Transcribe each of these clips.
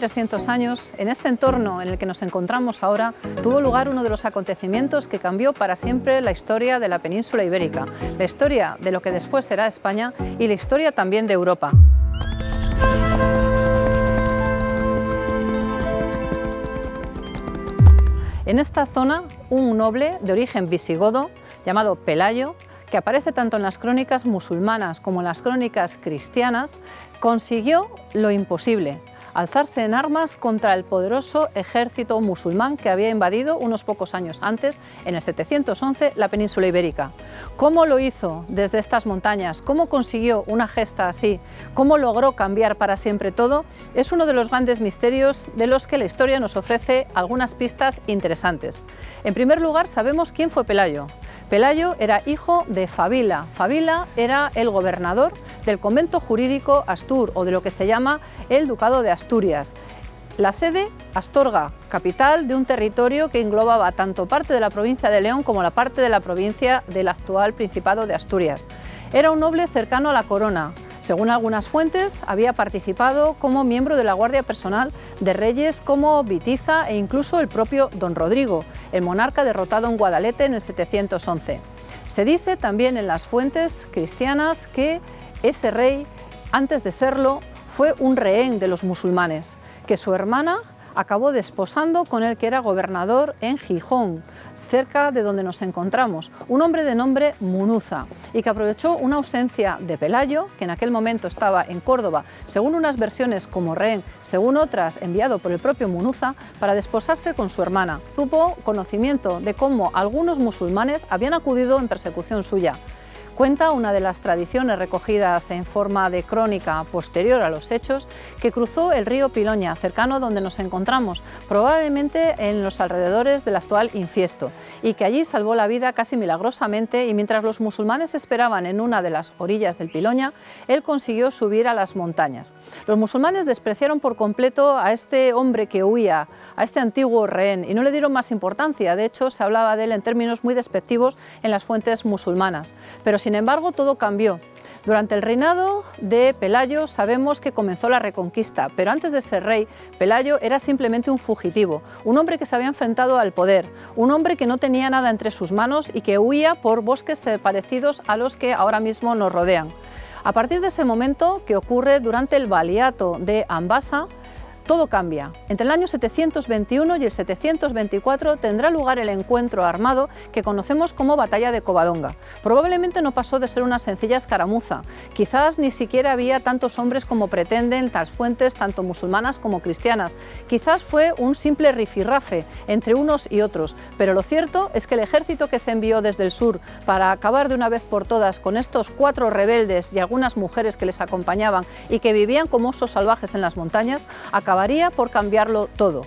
300 años, en este entorno en el que nos encontramos ahora, tuvo lugar uno de los acontecimientos que cambió para siempre la historia de la península ibérica, la historia de lo que después será España y la historia también de Europa. En esta zona, un noble de origen visigodo, llamado Pelayo, que aparece tanto en las crónicas musulmanas como en las crónicas cristianas, consiguió lo imposible: alzarse en armas contra el poderoso ejército musulmán que había invadido unos pocos años antes, en el 711, la península ibérica. ¿Cómo lo hizo desde estas montañas? ¿Cómo consiguió una gesta así? ¿Cómo logró cambiar para siempre todo? Es uno de los grandes misterios de los que la historia nos ofrece algunas pistas interesantes. En primer lugar, sabemos quién fue Pelayo. Pelayo era hijo de Fabila. Fabila era el gobernador del convento jurídico Astur, o de lo que se llama el Ducado de Asturias. La sede, Astorga, capital de un territorio que englobaba tanto parte de la provincia de León como la parte de la provincia del actual Principado de Asturias. Era un noble cercano a la corona. Según algunas fuentes, había participado como miembro de la guardia personal de reyes como Bitiza e incluso el propio Don Rodrigo, el monarca derrotado en Guadalete en el 711. Se dice también en las fuentes cristianas que ese rey, antes de serlo, fue un rehén de los musulmanes, que su hermana acabó desposando con el que era gobernador en Gijón, cerca de donde nos encontramos, un hombre de nombre Munuza, y que aprovechó una ausencia de Pelayo, que en aquel momento estaba en Córdoba, según unas versiones como rehén, según otras enviado por el propio Munuza, para desposarse con su hermana. Tuvo conocimiento de cómo algunos musulmanes habían acudido en persecución suya. Cuenta una de las tradiciones recogidas en forma de crónica posterior a los hechos que cruzó el río Piloña, cercano a donde nos encontramos, probablemente en los alrededores del actual Infiesto, y que allí salvó la vida casi milagrosamente, y mientras los musulmanes esperaban en una de las orillas del Piloña, él consiguió subir a las montañas. Los musulmanes despreciaron por completo a este hombre que huía, a este antiguo rehén, y no le dieron más importancia. De hecho, se hablaba de él en términos muy despectivos en las fuentes musulmanas. Pero sin embargo, todo cambió. Durante el reinado de Pelayo sabemos que comenzó la reconquista, pero antes de ser rey, Pelayo era simplemente un fugitivo, un hombre que se había enfrentado al poder, un hombre que no tenía nada entre sus manos y que huía por bosques parecidos a los que ahora mismo nos rodean. A partir de ese momento, que ocurre durante el Valiato de Ambasa, todo cambia. Entre el año 721 y el 724 tendrá lugar el encuentro armado que conocemos como Batalla de Covadonga. Probablemente no pasó de ser una sencilla escaramuza. Quizás ni siquiera había tantos hombres como pretenden las fuentes, tanto musulmanas como cristianas. Quizás fue un simple rifirrafe entre unos y otros. Pero lo cierto es que el ejército que se envió desde el sur para acabar de una vez por todas con estos 4 rebeldes y algunas mujeres que les acompañaban y que vivían como osos salvajes en las montañas, acabaría por cambiarlo todo.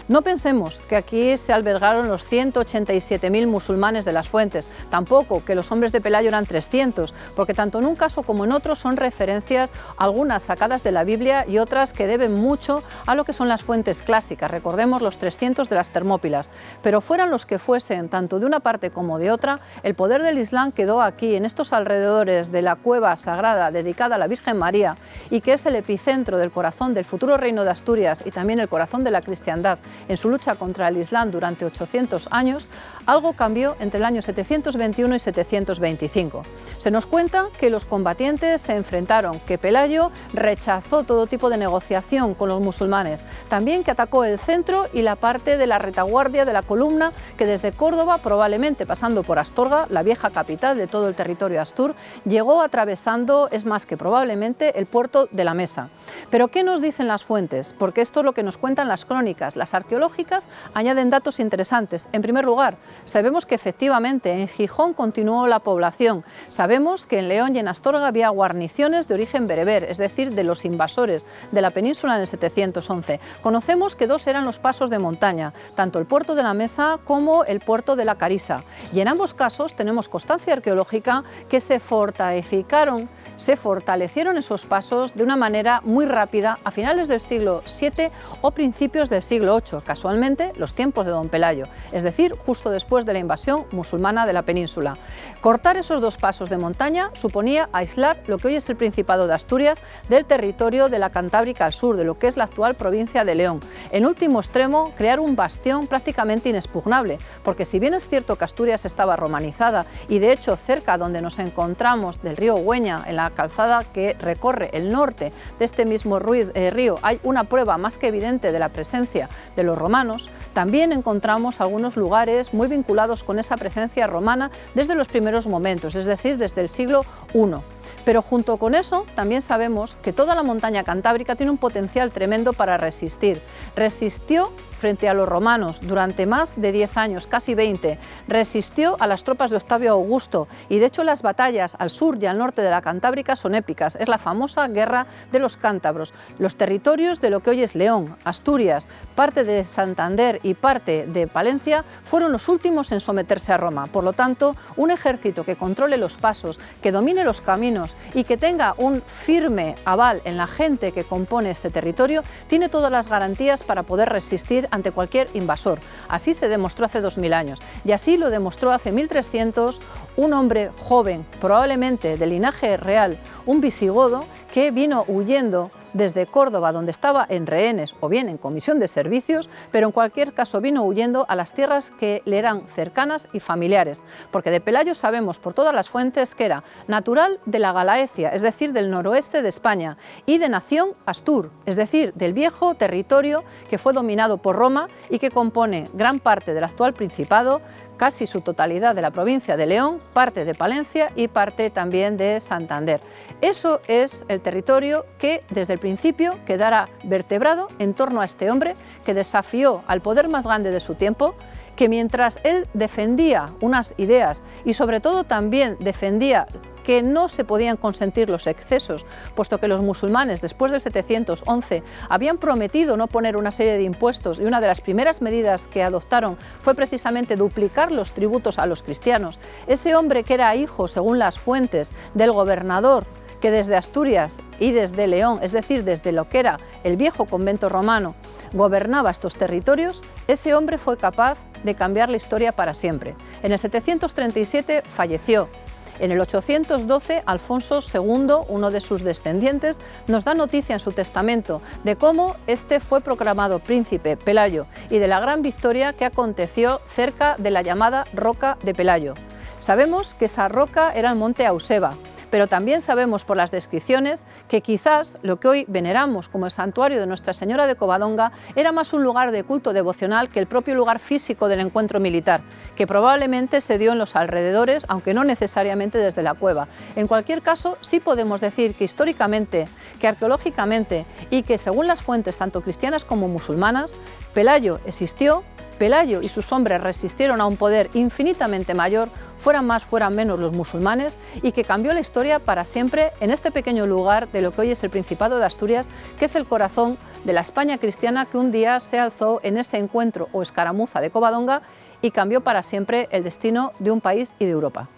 No pensemos que aquí se albergaron los 187.000 musulmanes de las fuentes, tampoco que los hombres de Pelayo eran 300, porque tanto en un caso como en otro son referencias, algunas sacadas de la Biblia y otras que deben mucho a lo que son las fuentes clásicas. Recordemos los 300 de las Termópilas. Pero fueran los que fuesen, tanto de una parte como de otra, el poder del Islam quedó aquí, en estos alrededores de la cueva sagrada dedicada a la Virgen María, y que es el epicentro del corazón del futuro reino de Asturias y también el corazón de la cristiandad en su lucha contra el Islam durante 800 años, algo cambió entre el año 721 y 725. Se nos cuenta que los combatientes se enfrentaron, que Pelayo rechazó todo tipo de negociación con los musulmanes, también que atacó el centro y la parte de la retaguardia de la columna que desde Córdoba, probablemente pasando por Astorga, la vieja capital de todo el territorio Astur, llegó atravesando, es más que probablemente, el puerto de la Mesa. Pero ¿qué nos dicen las fuentes? Porque esto es lo que nos cuentan las crónicas. Las arqueológicas añaden datos interesantes. En primer lugar, sabemos que efectivamente en Gijón continuó la población. Sabemos que en León y en Astorga había guarniciones de origen bereber, es decir, de los invasores de la península en el 711. Conocemos que 2 eran los pasos de montaña, tanto el puerto de la Mesa como el puerto de la Carisa. Y en ambos casos tenemos constancia arqueológica que se fortificaron, se fortalecieron esos pasos de una manera muy rápida a finales del siglo VII o principios del siglo VIII. hecho, casualmente, los tiempos de don Pelayo, es decir, justo después de la invasión musulmana de la península. Cortar esos dos pasos de montaña suponía aislar lo que hoy es el Principado de Asturias del territorio de la Cantábrica al sur, de lo que es la actual provincia de León. En último extremo, crear un bastión prácticamente inexpugnable, porque si bien es cierto que Asturias estaba romanizada y de hecho cerca donde nos encontramos del río Güeña, en la calzada que recorre el norte de este mismo río, hay una prueba más que evidente de la presencia de los romanos, también encontramos algunos lugares muy vinculados con esa presencia romana desde los primeros momentos, es decir, desde el siglo I. Pero junto con eso también sabemos que toda la montaña cantábrica tiene un potencial tremendo para resistir. Resistió frente a los romanos durante más de 10 años, casi 20. Resistió a las tropas de Octavio Augusto y de hecho las batallas al sur y al norte de la Cantábrica son épicas. Es la famosa Guerra de los Cántabros. Los territorios de lo que hoy es León, Asturias, parte de Santander y parte de Palencia fueron los últimos en someterse a Roma. Por lo tanto, un ejército que controle los pasos, que domine los caminos y que tenga un firme aval en la gente que compone este territorio, tiene todas las garantías para poder resistir ante cualquier invasor. Así se demostró hace 2000 años y así lo demostró hace 1300 un hombre joven, probablemente de linaje real, un visigodo que vino huyendo desde Córdoba, donde estaba en rehenes o bien en comisión de servicios, pero en cualquier caso vino huyendo a las tierras que le eran cercanas y familiares, porque de Pelayo sabemos por todas las fuentes que era natural de la Galaecia, es decir, del noroeste de España, y de nación astur, es decir, del viejo territorio que fue dominado por Roma y que compone gran parte del actual Principado, casi su totalidad de la provincia de León, parte de Palencia y parte también de Santander. Eso es el territorio que desde el principio quedara vertebrado en torno a este hombre que desafió al poder más grande de su tiempo, que mientras él defendía unas ideas y sobre todo también defendía que no se podían consentir los excesos, puesto que los musulmanes después del 711 habían prometido no poner una serie de impuestos y una de las primeras medidas que adoptaron fue precisamente duplicar los tributos a los cristianos. Ese hombre que era hijo, según las fuentes, del gobernador que desde Asturias y desde León, es decir, desde lo que era el viejo convento romano, gobernaba estos territorios, ese hombre fue capaz de cambiar la historia para siempre. En el 737 falleció. En el 812, Alfonso II, uno de sus descendientes, nos da noticia en su testamento de cómo este fue proclamado príncipe Pelayo y de la gran victoria que aconteció cerca de la llamada Roca de Pelayo. Sabemos que esa roca era el monte Auseba, pero también sabemos por las descripciones que quizás lo que hoy veneramos como el santuario de Nuestra Señora de Covadonga era más un lugar de culto devocional que el propio lugar físico del encuentro militar, que probablemente se dio en los alrededores, aunque no necesariamente desde la cueva. En cualquier caso, sí podemos decir que históricamente, que arqueológicamente y que según las fuentes tanto cristianas como musulmanas, Pelayo existió. Pelayo y sus hombres resistieron a un poder infinitamente mayor, fueran más, fueran menos los musulmanes, y que cambió la historia para siempre en este pequeño lugar de lo que hoy es el Principado de Asturias, que es el corazón de la España cristiana que un día se alzó en ese encuentro o escaramuza de Covadonga y cambió para siempre el destino de un país y de Europa.